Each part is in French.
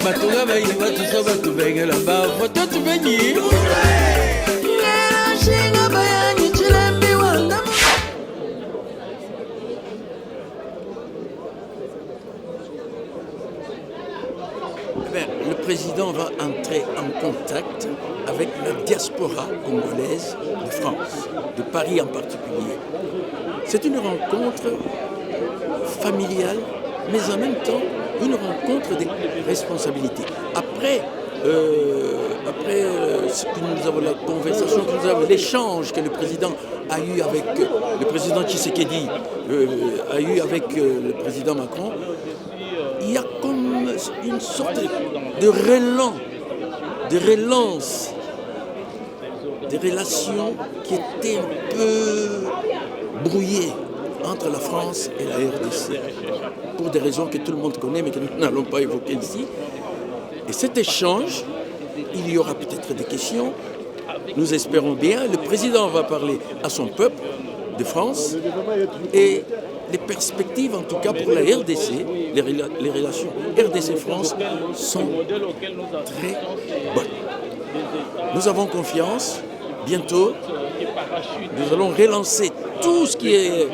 Batunga bayi batuso batubengela ba foto tubenyi. Le président va entrer en contact avec la diaspora congolaise de France, de Paris en particulier. C'est une rencontre familiale, mais en même temps une rencontre des responsabilités. Après ce que nous avons, la conversation que nous avons, l'échange que le président a eu avec le président Tshisekedi, a eu avec le président Macron, il y a comme une sorte de relance, des relations qui étaient un peu brouillées entre la France et la RDC, pour des raisons que tout le monde connaît mais que nous n'allons pas évoquer ici. Et cet échange, il y aura peut-être des questions, nous espérons bien. Le président va parler à son peuple de France et les perspectives, en tout cas pour la RDC, les relations RDC-France sont très bonnes. Nous avons confiance. Bientôt, nous allons relancer tout ce qui est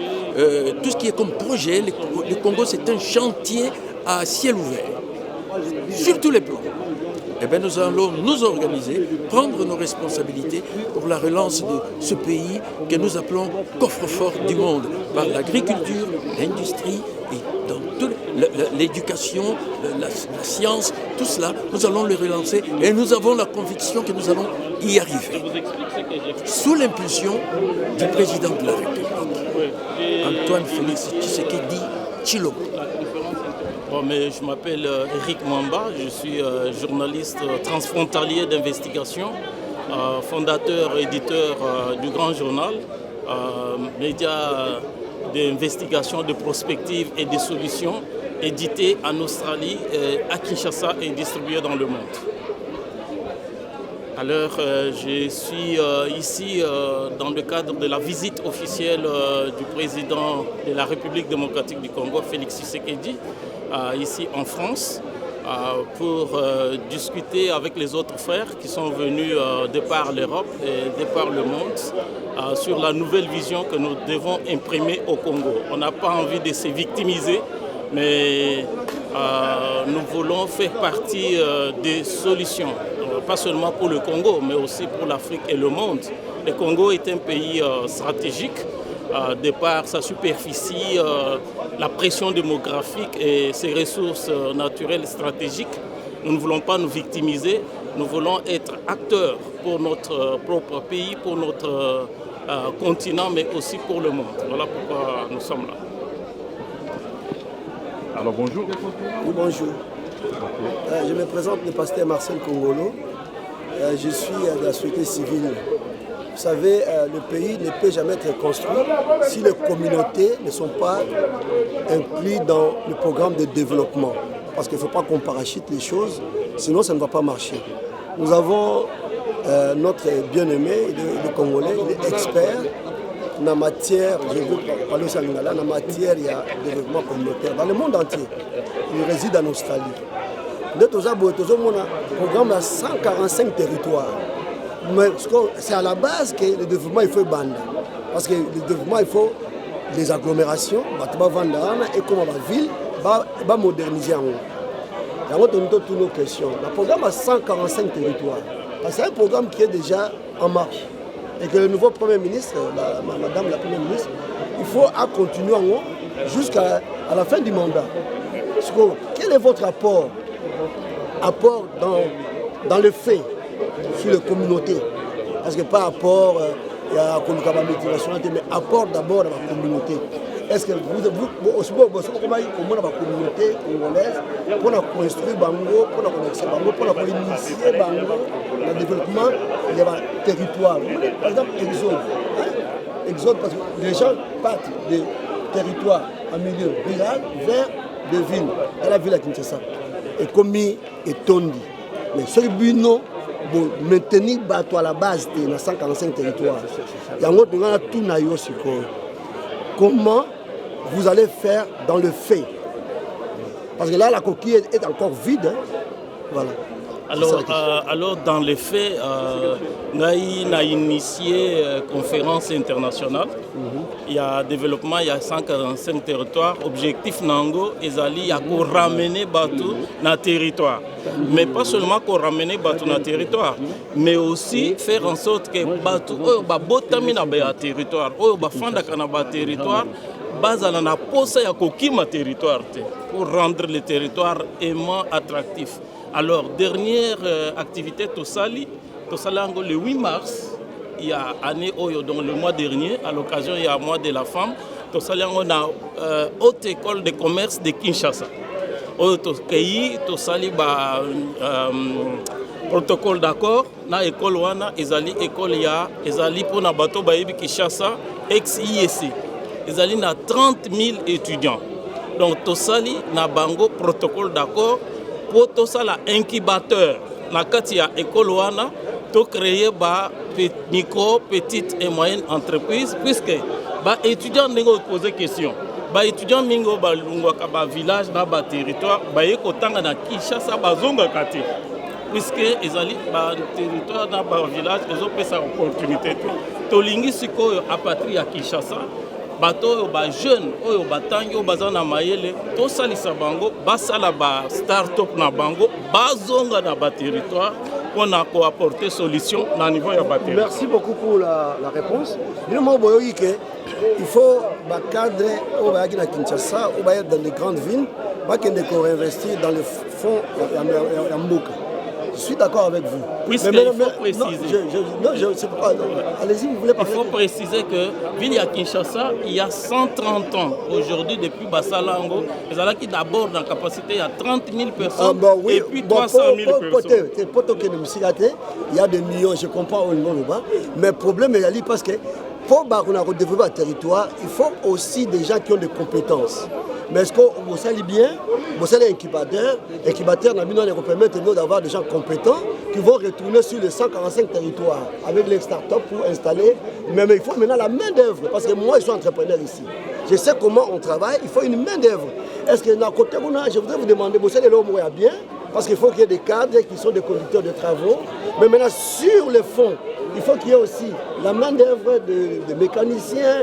comme projet. Le Congo, c'est un chantier à ciel ouvert, sur tous les plans. Eh bien, nous allons nous organiser, prendre nos responsabilités pour la relance de ce pays que nous appelons coffre-fort du monde, par l'agriculture, l'industrie et dans toute l'éducation, la science, tout cela, nous allons le relancer et nous avons la conviction que nous allons y arriver. Sous l'impulsion du président de la République, Antoine Félix Tshisekedi Tshilombo. Bon, mais je m'appelle Eric Mwamba, je suis journaliste transfrontalier d'investigation, fondateur, éditeur du Grand Journal, média d'investigation, de prospective et de solutions, édité en Australie, à Kinshasa et distribué dans le monde. Alors, je suis ici dans le cadre de la visite officielle du président de la République démocratique du Congo, Félix Tshisekedi, ici en France, pour discuter avec les autres frères qui sont venus de par l'Europe et de par le monde sur la nouvelle vision que nous devons imprimer au Congo. On n'a pas envie de se victimiser, mais nous voulons faire partie des solutions. Pas seulement pour le Congo, mais aussi pour l'Afrique et le monde. Le Congo est un pays stratégique, de par sa superficie, la pression démographique et ses ressources naturelles stratégiques. Nous ne voulons pas nous victimiser, nous voulons être acteurs pour notre propre pays, pour notre continent, mais aussi pour le monde. Voilà pourquoi nous sommes là. Alors bonjour. Oui, bonjour. Je me présente, le pasteur Marcel Kongolo. Je suis de la société civile. Vous savez, le pays ne peut jamais être construit si les communautés ne sont pas incluses dans le programme de développement. Parce qu'il ne faut pas qu'on parachute les choses, sinon ça ne va pas marcher. Nous avons notre bien-aimé, le Congolais, il est expert en matière, je veux parler aussi en lingala, en matière il y a développement communautaire dans le monde entier. Il réside en Australie. Nous avons un programme à 145 territoires. Mais c'est à la base que le développement il faut bande. Parce que le développement il faut des agglomérations, et comme la ville va moderniser en haut. Nous avons toutes nos questions. Le programme a 145 territoires. C'est un programme qui est déjà en marche. Et que le nouveau Premier ministre, Madame la Première ministre, il faut continuer en haut jusqu'à la fin du mandat. Quel est votre apport dans le fait sur les communautés? Parce que pas apport, il y a la motivation, mais apport d'abord dans la communauté. Est-ce que vous aussi, comment la communauté congolaise pour construire Bango, pour initier Bango, pour initier Bango, le développement des territoires? Par exemple, Exode, parce que les gens partent des territoires en milieu rural vers des villes, à la ville à Kinshasa. Et comme et Tondi. Mais ce but, non, pour maintenir à la base de 145 territoires. Il y a un autre tout naïo sur comment vous allez faire dans le fait. Parce que là, la coquille est encore vide. Voilà. Alors, dans les faits, on a initié conférence internationale. Il y a développement, il y a 145 territoires. Objectif Nango, il y a qu'on ramener Batou dans le territoire. Mais pas seulement qu'on ramène Batou dans le territoire, mais aussi faire en sorte que Batou, Botami dans le territoire, Fandaka dans le territoire, Bazala na posa ya kokima territoire pour rendre le territoire aimant attractif. Alors, dernière activité Tosali le 8 mars, il y a année donc le mois dernier, à l'occasion il y a mois de la femme, Tosali on a haute école de commerce de Kinshasa. Tosali protocole d'accord na école wana ezali école ya ezali pour na bato bayebi Kinshasa ex IEC. Ezali na 30 000 étudiants. Donc Tosali na bango protocole d'accord pour tosala incubateur na kati ya école wana to créer ba micro petite et moyenne entreprise puisque ba étudiants n'ont posé question. Ba étudiants mingo ba lungwaka ba village na ba territoire ba yekotanga na Kinshasa bazonga kati puisque ezali ba territoire na ba village ezopesa opportunité to lingi sikoyo a patrie ya Kinshasa bato oyo ba jeune oyo batangi oyo baza na mayele tosalisa bango basala ba start-up na bango bazonga na ba territoire pour apporter solution na niveau ya ba territoire. Merci beaucoup pour la réponse. Il faut cadre au na Kinshasa ou dans les grandes villes pour réinvestir dans le fonds en Mboka. Je suis d'accord avec vous. Puisqu'il faut préciser. Non, je ne sais pas. Allez-y, vous voulez parler. Il faut préciser que ville à Kinshasa, il y a 130 ans, aujourd'hui, depuis Bassalango, ils ont qui d'abord dans la capacité, il y a 30 000 personnes et puis 300 000 personnes. Il y a des millions, je comprends au niveau là-bas, mais le problème est parce que pour développer un territoire, il faut aussi des gens qui ont des compétences. Mais est-ce qu'on s'allie bien? Vous savez, incubateur, nous permettent d'avoir des gens compétents qui vont retourner sur les 145 territoires avec les startups pour installer. Mais il faut maintenant la main-d'œuvre, parce que moi, je suis entrepreneur ici. Je sais comment on travaille, il faut une main-d'œuvre. Est-ce que d'un côté, je voudrais vous demander, vous savez, l'homme est bien, parce qu'il faut qu'il y ait des cadres qui sont des conducteurs de travaux. Mais maintenant, sur le fond, il faut qu'il y ait aussi la main-d'œuvre de mécaniciens,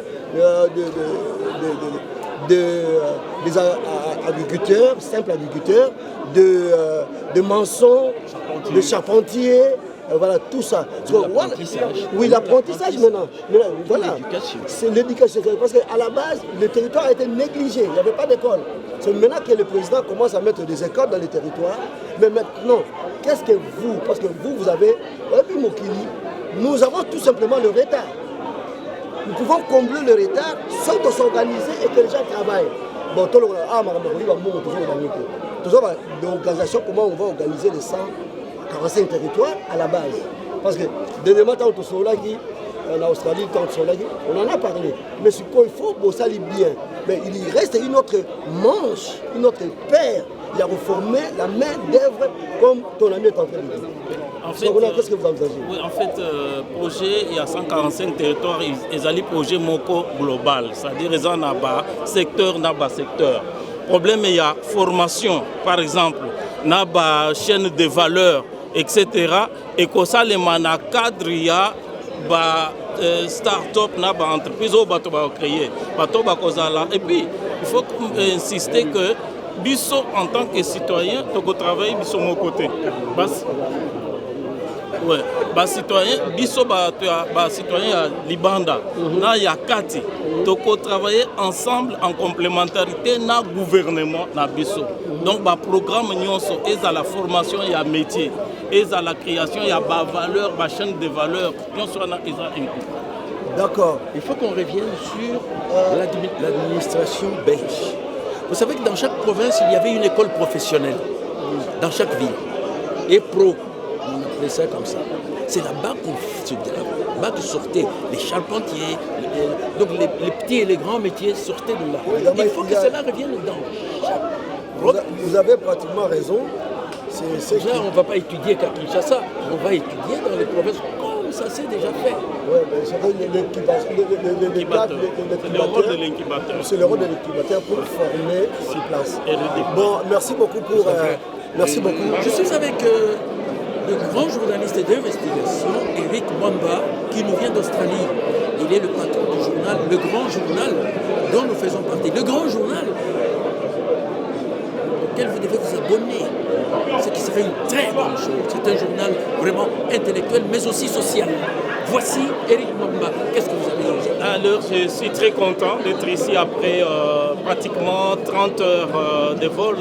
des agriculteurs, simples agriculteurs, de maçons, de charpentiers, voilà tout ça. Oui, l'apprentissage maintenant. Voilà, c'est l'éducation. Parce qu'à la base, le territoire a été négligé, il n'y avait pas d'école. C'est maintenant que le président commence à mettre des écoles dans les territoires. Mais maintenant, qu'est-ce que vous, parce que vous avez, nous avons tout simplement le retard. Nous pouvons combler le retard sans s'organiser et que les gens travaillent. Bon, l'organisation, comment on va organiser les 145 territoires à la base. Parce que dernièrement, en Australie, on en a parlé. Mais ce qu'il faut, ça allait bien. Mais il reste une autre manche, une autre paire. Il a reformé la main d'œuvre comme ton ami est en train de dire. En fait, qu'est-ce que vous envisagez? Oui, en fait, projet, il y a 145 territoires, ils allaient projet Moko global, c'est-à-dire ils ont un secteur, secteur. Problème, il y a formation, par exemple, une chaîne de valeur, etc. Et que ça, les cadre, il y a start-up, une entreprise, qui va créer. Et puis, il faut insister que Bisso, en tant que citoyen, tu peux travailler de mon côté. Ouais, citoyen, Bisso, citoyen Libanda, il y a Kati. Donc, on travaille ensemble en complémentarité dans le gouvernement, dans Bisso. Donc, le programme, est à la formation, il y a métier, est à la création, il y a valeur, chaîne de valeur. D'accord. Il faut qu'on revienne sur l'administration belge. Vous savez que dans chaque province, il y avait une école professionnelle, dans chaque ville. Et pro, on appelait ça comme ça. C'est là-bas qu'on sortait les charpentiers, donc les petits et les grands métiers sortaient de là. Il faut que cela revienne dans chaque... Vous avez pratiquement raison. Là, on ne va pas étudier qu'à Kinshasa, on va étudier dans les provinces comme ça s'est déjà fait. Oui, c'est le rôle de l'incubateur. C'est le rôle de l'incubateur pour former sur place. Bon, merci beaucoup pour Merci beaucoup. Je suis avec le grand journaliste d'investigation, Eric Mwamba, qui nous vient d'Australie. Il est le patron du journal, le grand journal dont nous faisons partie. Le grand journal auquel vous devez vous abonner, ce qui serait une très bonne chose. C'est un journal vraiment intellectuel, mais aussi social. Voici Eric Mwamba. Qu'est-ce que vous avez dit? Alors, je suis très content d'être ici après pratiquement 30 heures de vol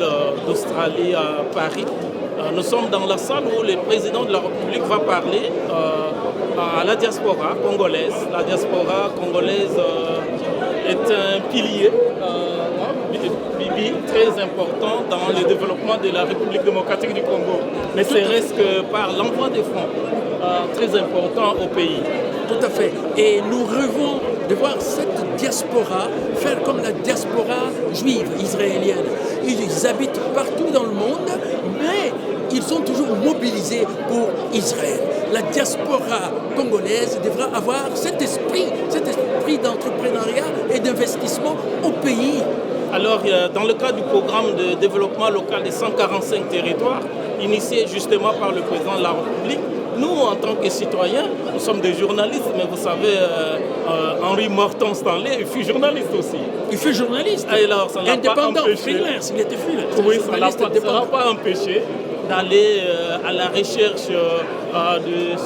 d'Australie à Paris. Nous sommes dans la salle où le président de la République va parler à la diaspora congolaise. La diaspora congolaise est un pilier très important dans le développement de la République démocratique du Congo. Mais c'est reste que par l'envoi des fonds très important au pays. Tout à fait. Et nous rêvons de voir cette diaspora faire comme la diaspora juive israélienne. Ils habitent partout dans le monde, mais ils sont toujours mobilisés pour Israël. La diaspora congolaise devra avoir cet esprit d'entrepreneuriat et d'investissement au pays. Alors, dans le cadre du programme de développement local des 145 territoires, initié justement par le président de la République, nous, en tant que citoyens, nous sommes des journalistes, mais vous savez, Henri Morton Stanley, il fut journaliste aussi. Il fut journaliste, alors, ça indépendant, pas freelance, il était freelance. Oui, ça n'a pas empêché d'aller à la recherche de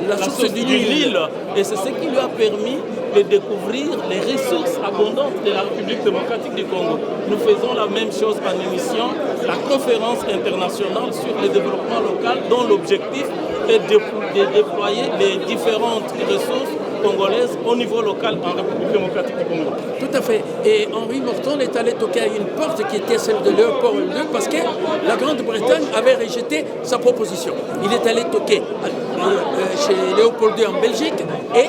la source du Nil. Et c'est ce qui lui a permis de découvrir les ressources abondantes de la République démocratique du Congo. Nous faisons la même chose en initiant la conférence internationale sur le développement local, dont l'objectif est de déployer les différentes ressources congolaises au niveau local en République démocratique du Congo. Tout à fait. Et Henri Morton est allé toquer à une porte qui était celle de Léopold II parce que la Grande-Bretagne avait rejeté sa proposition. Il est allé toquer chez Léopold II en Belgique et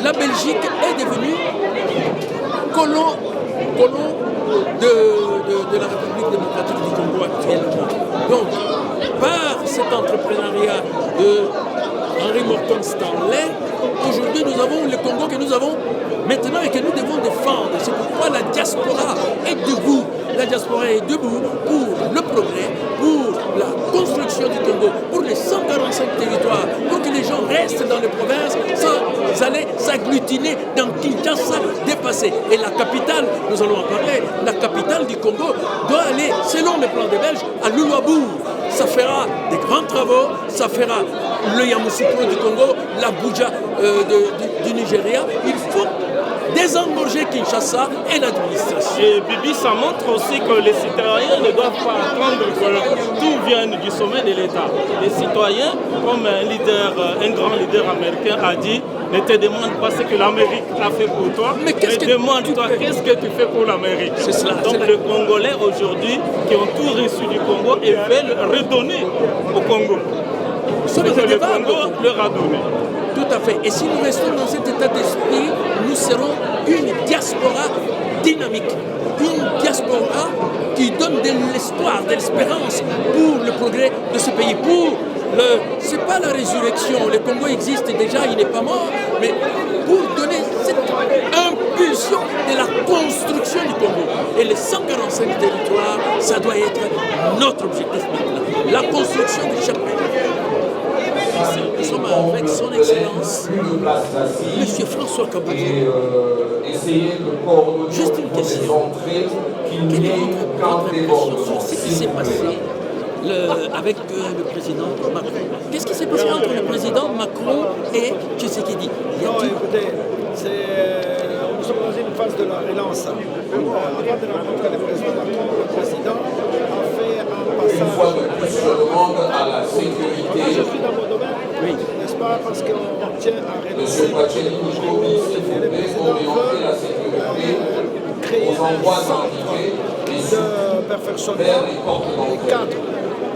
la Belgique est devenue colon de la République démocratique du Congo actuellement. Donc, par cet entrepreneuriat de Henri Morton Stanley, aujourd'hui nous avons le Congo que nous avons maintenant et que nous devons défendre. C'est pourquoi la diaspora est debout. La diaspora est debout pour le progrès, pour la construction du Congo, pour les 145 territoires, pour que les gens restent dans les provinces sans aller s'agglutiner dans Kinshasa dépassé. Et la capitale, nous allons en parler, la capitale du Congo doit aller, selon le plan des Belges, à Luabourg. Ça fera des grands travaux, ça fera le Yamoussoukro du Congo, l'Abuja du Nigeria. Il faut désengorger Kinshasa et l'administration. Et Bibi, ça montre aussi que les citoyens ne doivent pas attendre que tout vienne du sommet de l'État. Les citoyens, comme un grand leader américain a dit, ne te demande pas ce que l'Amérique a fait pour toi, mais demande-toi qu'est-ce que tu fais pour l'Amérique. Donc les Congolais aujourd'hui qui ont tout reçu du Congo et veulent redonner au Congo. Ce que le Congo leur a donné. Tout à fait. Et si nous restons dans cet état d'esprit, nous serons une diaspora dynamique. Une diaspora qui donne de l'espoir, de l'espérance pour le progrès de ce pays. Ce n'est pas la résurrection. Le Congo existe déjà, il n'est pas mort. Mais pour donner cette impulsion de la construction du Congo. Et les 145 territoires, ça doit être notre objectif maintenant. La construction de chaque pays. Nous sommes avec son Excellence, M. François Kaboundé. Juste une question. Quelle est votre impression sur ce qui s'est passé avec le président Macron? Qu'est-ce qui s'est passé entre le président Macron et Tshisekedi? Écoutez, nous sommes dans une phase de la relance. Avant de rencontrer le président Macron, le président a fait un passage. À la sécurité. Je suis dans mon domaine, oui. N'est-ce pas, parce qu'on tient à relancer. Le président veut créer un centre de perfectionnement des cadres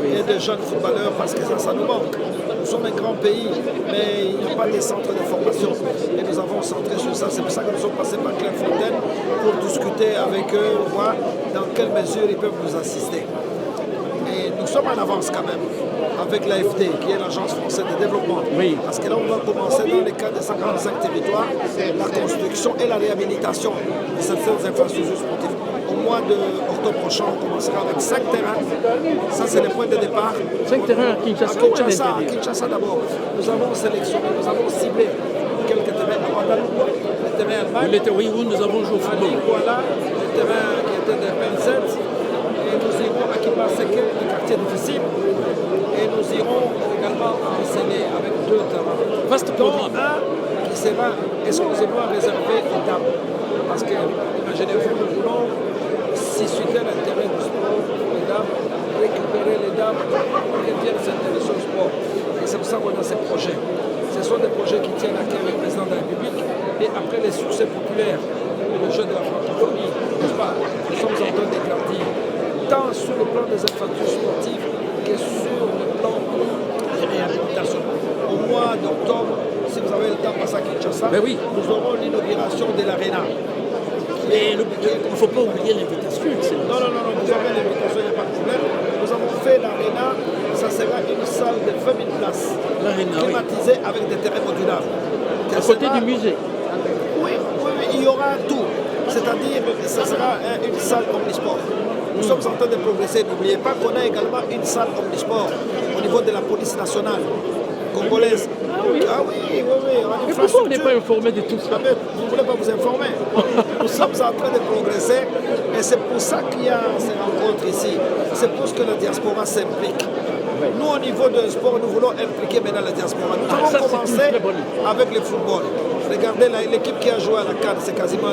et des jeunes footballeurs, parce que ça nous manque. Nous sommes un grand pays, mais il n'y a pas de centre de formation. Et nous avons centré sur ça. C'est pour ça que nous sommes passés par Clairefontaine pour discuter avec eux, voir dans quelle mesure ils peuvent nous assister. Et nous sommes en avance quand même avec l'AFD, qui est l'Agence française de développement. Oui. Parce que là, on va commencer dans les cas des 145 territoires, la construction et la réhabilitation de certaines infrastructures sportives. Au mois d'octobre, octobre prochain, on commencera avec 5 terrains. Ça, c'est le point de départ. 5 terrains à Kinshasa. À Kinshasa d'abord. Nous avons sélectionné, nous avons ciblé quelques terrains à Ouagadougou, les terrains Allemagne. Oui, où nous avons joué au football. Voilà, les terrains qui étaient de PNZ. Et nous irons à Kimbaseke, le quartier difficile. Et nous irons également à Séné avec 2 terrains. Vaste programme. Un qui sera exclusivement réservé aux dames. Parce que, imaginez-vous, nous voulons susciter l'intérêt du sport pour les dames, récupérer les dames pour qu'elles viennent s'intéresser au sport. Et c'est pour ça qu'on a ces projets. Ce sont des projets qui tiennent à cœur le président de la République. Et après les succès populaires, les jeux de la francophonie, n'est-ce pas, nous sommes en train d'éclater tant sur le plan des infrastructures sportives que sur le plan des réhabilitations. Au mois d'octobre, si vous avez le temps, passe à Kinshasa, oui. nous aurons l'inauguration de l'Arena. Mais il ne faut pas oublier l'invitation. Non, vous avez l'invitation, il n'y a pas de problème. Nous avons fait l'Arena, ça sera une salle de 20 000 places, climatisée avec des terrains modulables. À côté du musée. Oui, il y aura tout. C'est-à-dire que ce sera une salle omnisport. Nous sommes en train de progresser. N'oubliez pas qu'on a également une salle omnisport au niveau de la police nationale congolaise. Ah oui. Mais pourquoi on n'est pas informé de tout ça? Vous ne voulez pas vous informer? Nous sommes en train de progresser et c'est pour ça qu'il y a ces rencontres ici. C'est pour ce que la diaspora s'implique. Nous, au niveau de sport, nous voulons impliquer maintenant la diaspora. Nous avons commencé avec le football. Regardez l'équipe qui a joué à la CAN, c'est quasiment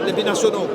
les binationaux.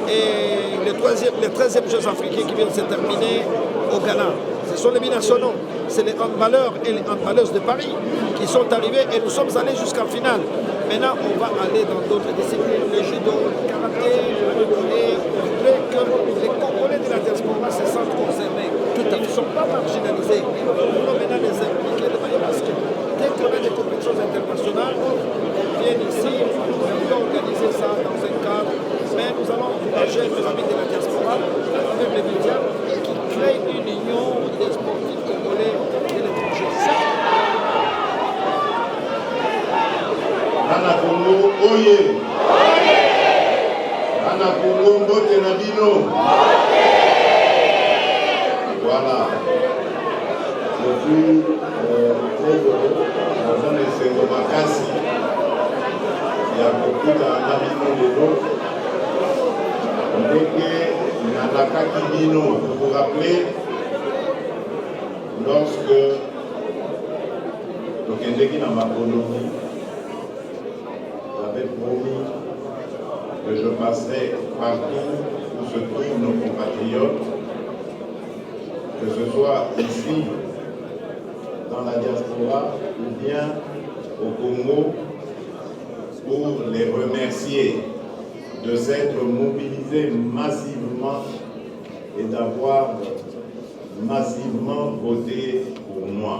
Et les 13e Jeux africains qui viennent se terminer au Ghana. Ce sont les binationaux. C'est les handballeurs et les handballeuses de Paris qui sont arrivés et nous sommes allés jusqu'en finale. Maintenant, on va aller dans d'autres disciplines, le judo, le karaté, et on voudrait que les Congolais de la diaspora se sentent concernés. Ils ne sont pas marginalisés. Nous voulons maintenant les impliquer de manière à ce que dès qu'on a des compétitions internationales, ils viennent ici, on peut organiser ça dans un cadre. Mais nous allons encourager nos amis de la diaspora à travers les médias qui créent une union des sportifs congolais et l'étranger. Nana Congo, oye! Nana Congo, mbote na bino! Voilà. Je suis très heureux dans un esengo makasi ya kokuta na bino lelo. Ndenge nalakaki bino, vous vous rappelez, lorsque tokendeki na makolonie, j'avais promis que je passerai partout où se trouvent nos compatriotes, que ce soit ici, dans la diaspora, ou bien au Congo, pour les remercier de s'être mobilisés massivement et d'avoir massivement voté pour moi.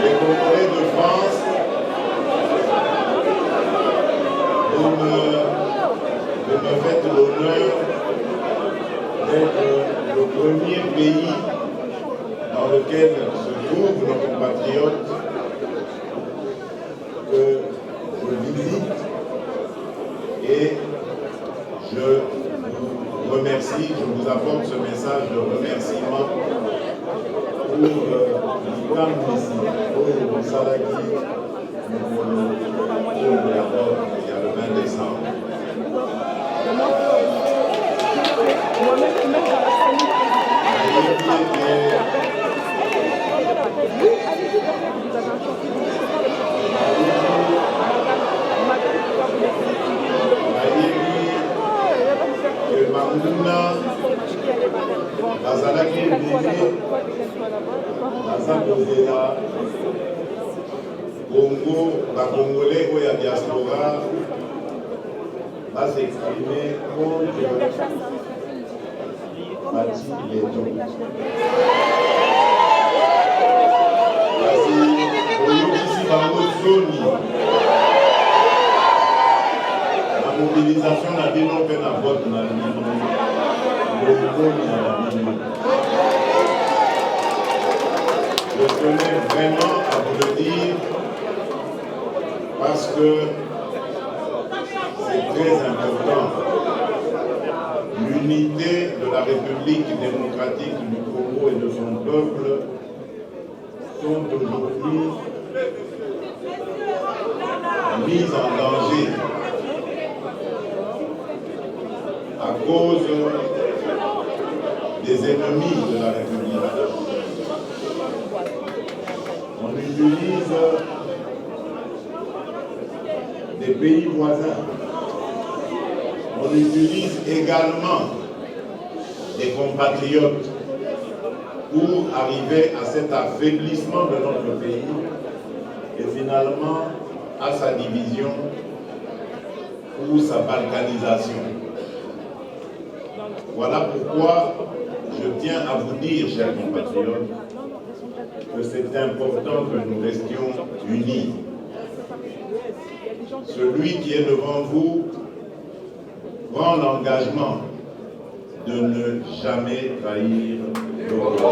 Les Congolais de France, vous me faites l'honneur d'être le premier pays dans lequel se trouvent nos compatriotes que je visite et je vous remercie, je vous apporte ce message de remerciement pour l'ICAM ici, pour Salaki, pour l'accord il y a le 20 décembre. bazalaki ebele baza kozela Congo, bakongolais oyo ya diaspora bazexprime contre bati leto kasi oyokisi bango zoni na mobilisation n'a dit non fait la vote dans je tenais vraiment à vous le dire parce que c'est très important. L'unité de la République démocratique du Congo et de son peuple sont aujourd'hui mises en danger à cause des ennemis de la République. On utilise des pays voisins. On utilise également des compatriotes pour arriver à cet affaiblissement de notre pays et finalement à sa division ou sa balkanisation. Voilà pourquoi je tiens à vous dire, chers compatriotes, que c'est important que nous restions unis. Celui qui est devant vous prend l'engagement de ne jamais trahir le Congo.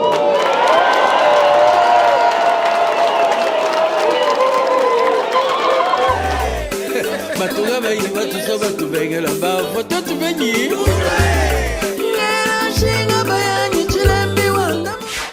Batuga bayi batuso batubengela bavo totubenyi